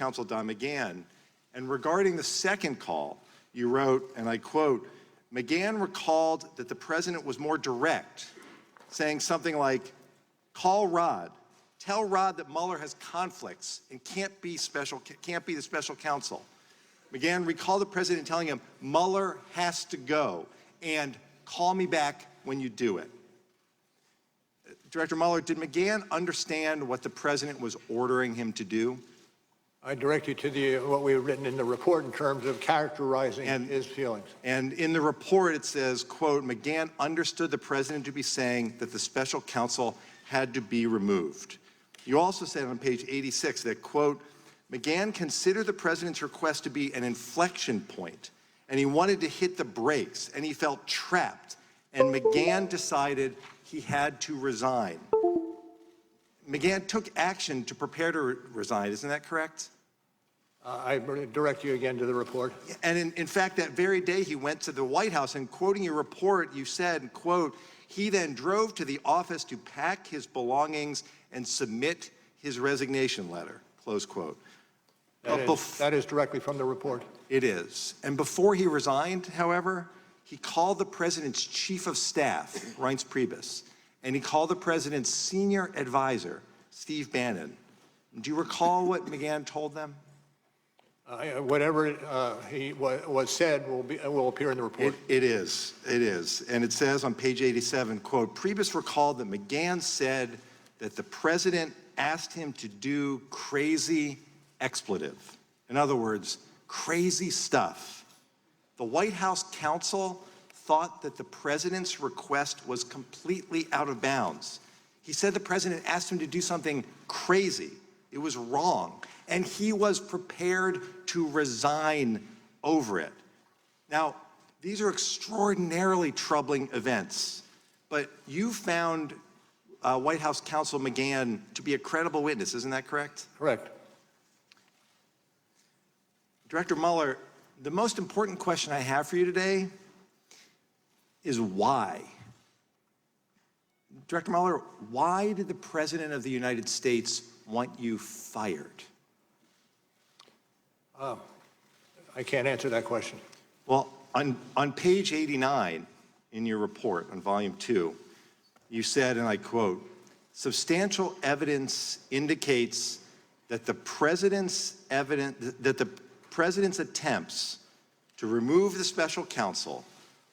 Counsel Don McGahn. And regarding the second call, you wrote, and I quote, McGahn recalled that the president was more direct, saying something like, call Rod, tell Rod that Mueller has conflicts and can't be the special counsel. McGahn recalled the president telling him, Mueller has to go, and call me back when you do it. Director Mueller, did McGahn understand what the president was ordering him to do? I direct you to what we have written in the report in terms of characterizing his feelings. And in the report it says, quote, McGahn understood the president to be saying that the special counsel had to be removed. You also said on page 86 that, quote, McGahn considered the president's request to be an inflection point, and he wanted to hit the brakes, and he felt trapped, and McGahn decided he had to resign. McGahn took action to prepare to resign, isn't that correct? I direct you again to the report. And in fact, that very day he went to the White House, and quoting your report, you said, quote, he then drove to the office to pack his belongings and submit his resignation letter, close quote. That is directly from the report. It is. And before he resigned, however, he called the president's chief of staff, Reince Priebus, and he called the president's senior advisor, Steve Bannon. Do you recall what McGahn told them? Whatever was said will appear in the report. It is. And it says on page 87, quote, Priebus recalled that McGahn said that the president asked him to do crazy expletive. In other words, crazy stuff. The White House counsel thought that the president's request was completely out of bounds. He said the president asked him to do something crazy. It was wrong. And he was prepared to resign over it. Now, these are extraordinarily troubling events, but you found White House counsel McGahn to be a credible witness, isn't that correct? Correct. Director Mueller, the most important question I have for you today is why? Director Mueller, why did the President of the United States want you fired? I can't answer that question. Well, on page 89 in your report on volume 2, you said, and I quote, substantial evidence indicates that the president's attempts to remove the special counsel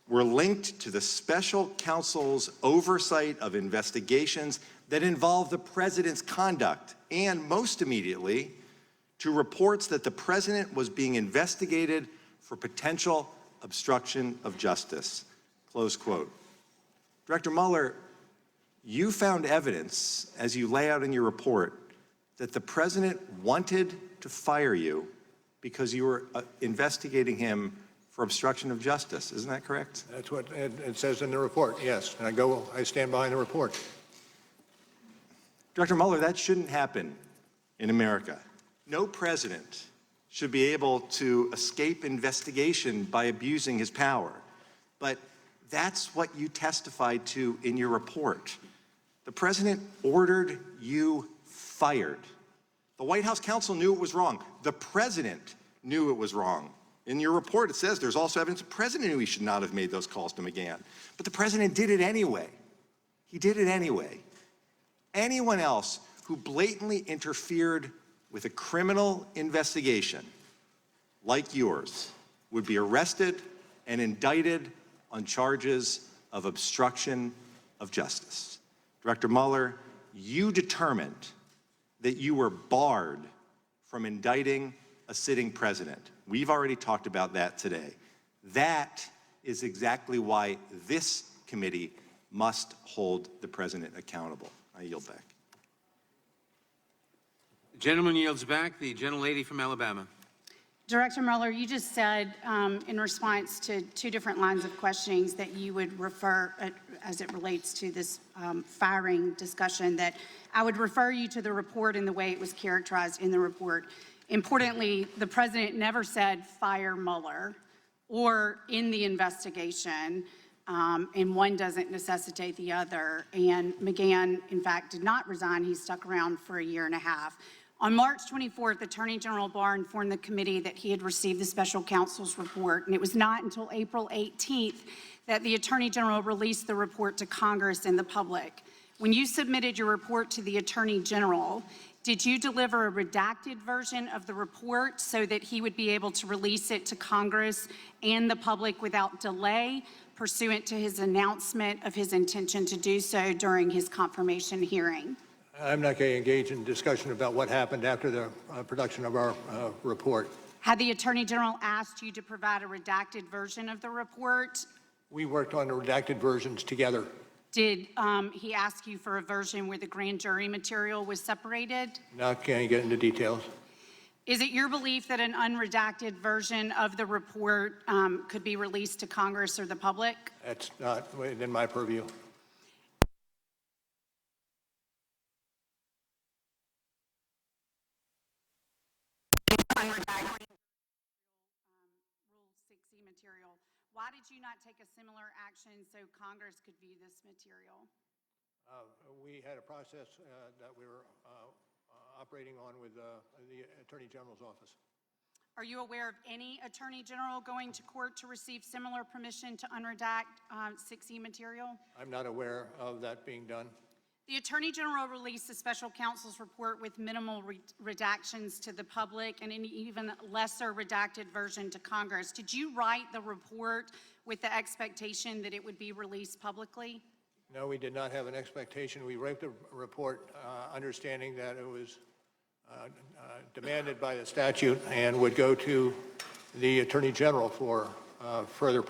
were linked to the special counsel's oversight of investigations that involve the president's conduct, and most immediately, to reports that the president was being investigated for potential obstruction of justice, close quote. Director Mueller, you found evidence, as you lay out in your report, that the president wanted to fire you because you were investigating him for obstruction of justice. Isn't that correct? That's what it says in the report, yes. And I stand behind the report. Director Mueller, that shouldn't happen in America. No president should be able to escape investigation by abusing his power. But that's what you testified to in your report. The president ordered you fired. The White House counsel knew it was wrong. The president knew it was wrong. In your report, it says there's also evidence the president knew he should not have made those calls to McGahn. But the president did it anyway. He did it anyway. Anyone else who blatantly interfered with a criminal investigation like yours would be arrested and indicted on charges of obstruction of justice. Director Mueller, you determined that you were barred from indicting a sitting president. We've already talked about that today. That is exactly why this committee must hold the president accountable. I yield back. The gentleman yields back. The gentlelady from Alabama. Director Mueller, you just said in response to two different lines of questionings that you would refer, as it relates to this firing discussion, that I would refer you to the report and the way it was characterized in the report. Importantly, the president never said fire Mueller or in the investigation, and one doesn't necessitate the other. And McGahn, in fact, did not resign. He stuck around for a year and a half. On March 24th, Attorney General Barr informed the committee that he had received the special counsel's report, and it was not until April 18th that the Attorney General released the report to Congress and the public. When you submitted your report to the Attorney General, did you deliver a redacted version of the report so that he would be able to release it to Congress and the public without delay, pursuant to his announcement of his intention to do so during his confirmation hearing? I'm not going to engage in discussion about what happened after the production of our report. Had the Attorney General asked you to provide a redacted version of the report? We worked on the redacted versions together. Did he ask you for a version where the grand jury material was separated? Not going to get into details. Is it your belief that an unredacted version of the report could be released to Congress or the public? That's not within my purview. Rule 6E material. Why did you not take a similar action so Congress could view this material? We had a process that we were operating on with the Attorney General's office. Are you aware of any Attorney General going to court to receive similar permission to unredact 6E material? I'm not aware of that being done. The Attorney General released the special counsel's report with minimal redactions to the public and an even lesser redacted version to Congress. Did you write the report with the expectation that it would be released publicly? No, we did not have an expectation. We wrote the report understanding that it was demanded by the statute and would go to the Attorney General for further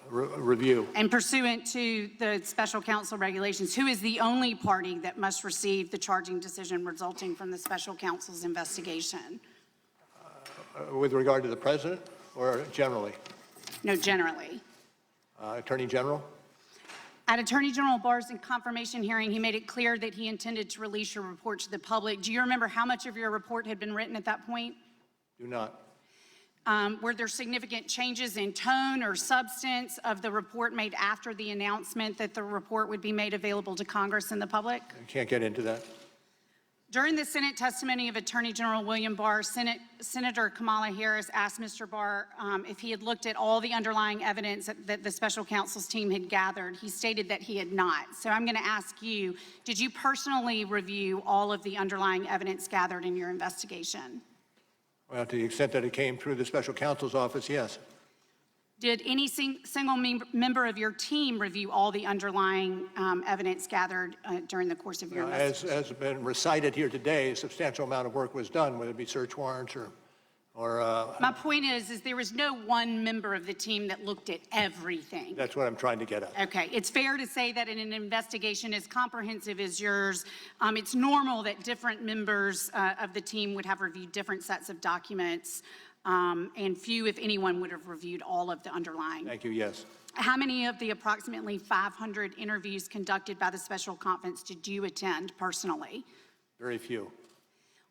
review. And pursuant to the special counsel regulations, who is the only party that must receive the charging decision resulting from the special counsel's investigation? With regard to the President or generally? No, generally. Attorney General? At Attorney General Barr's confirmation hearing, he made it clear that he intended to release your report to the public. Do you remember how much of your report had been written at that point? Do not. Were there significant changes in tone or substance of the report made after the announcement that the report would be made available to Congress and the public? I can't get into that. During the Senate testimony of Attorney General William Barr, Senator Kamala Harris asked Mr. Barr if he had looked at all the underlying evidence that the special counsel's team had gathered. He stated that he had not. So I'm going to ask you, did you personally review all of the underlying evidence gathered in your investigation? Well, to the extent that it came through the special counsel's office, yes. Did any single member of your team review all the underlying evidence gathered during the course of your investigation? As has been recited here today, a substantial amount of work was done, whether it be search warrants or My point is there was no one member of the team that looked at everything. that's what I'm trying to get at. Okay, it's fair to say that in an investigation as comprehensive as yours, it's normal that different members of the team would have reviewed different sets of documents, and few, if anyone, would have reviewed all of the underlying. Thank you, yes. How many of the approximately 500 interviews conducted by the special conference did you attend personally? Very few.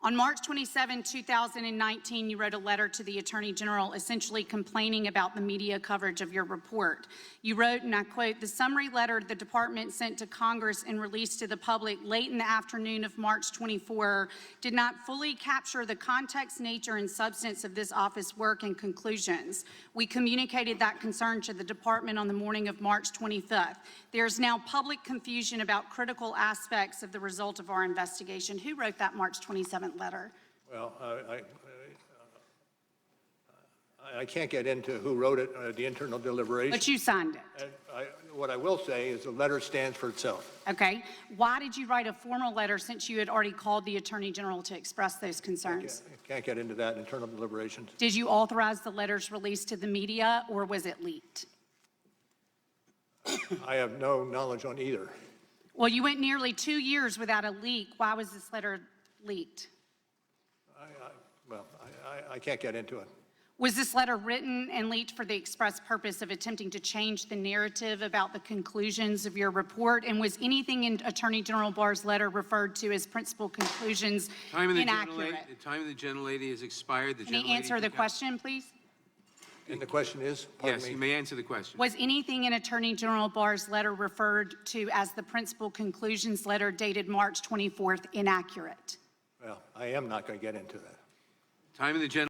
On March 27, 2019, you wrote a letter to the Attorney General essentially complaining about the media coverage of your report. You wrote, and I quote, "The summary letter the department sent to Congress and released to the public late in the afternoon of March 24 did not fully capture the context, nature, and substance of this office work and conclusions. We communicated that concern to the department on the morning of March 25th. There is now public confusion about critical aspects of the result of our investigation." Who wrote that March 27th letter? Well, I can't get into who wrote it, the internal deliberation. But you signed it. What I will say is the letter stands for itself. Okay. Why did you write a formal letter since you had already called the Attorney General to express those concerns? I can't get into that, internal deliberations. Did you authorize the letters released to the media, or was it leaked? I have no knowledge on either. Well, you went nearly 2 years without a leak. Why was this letter leaked? I can't get into it. Was this letter written and leaked for the express purpose of attempting to change the narrative about the conclusions of your report? And was anything in Attorney General Barr's letter referred to as principal conclusions inaccurate? The time of the gentlelady has expired. Can you answer the question, please? And the question is, pardon Yes, me? you may answer the question. Was anything in Attorney General Barr's letter referred to as the principal conclusions letter dated March 24th inaccurate? Well, I am not going to get into that. Time of the gentleman.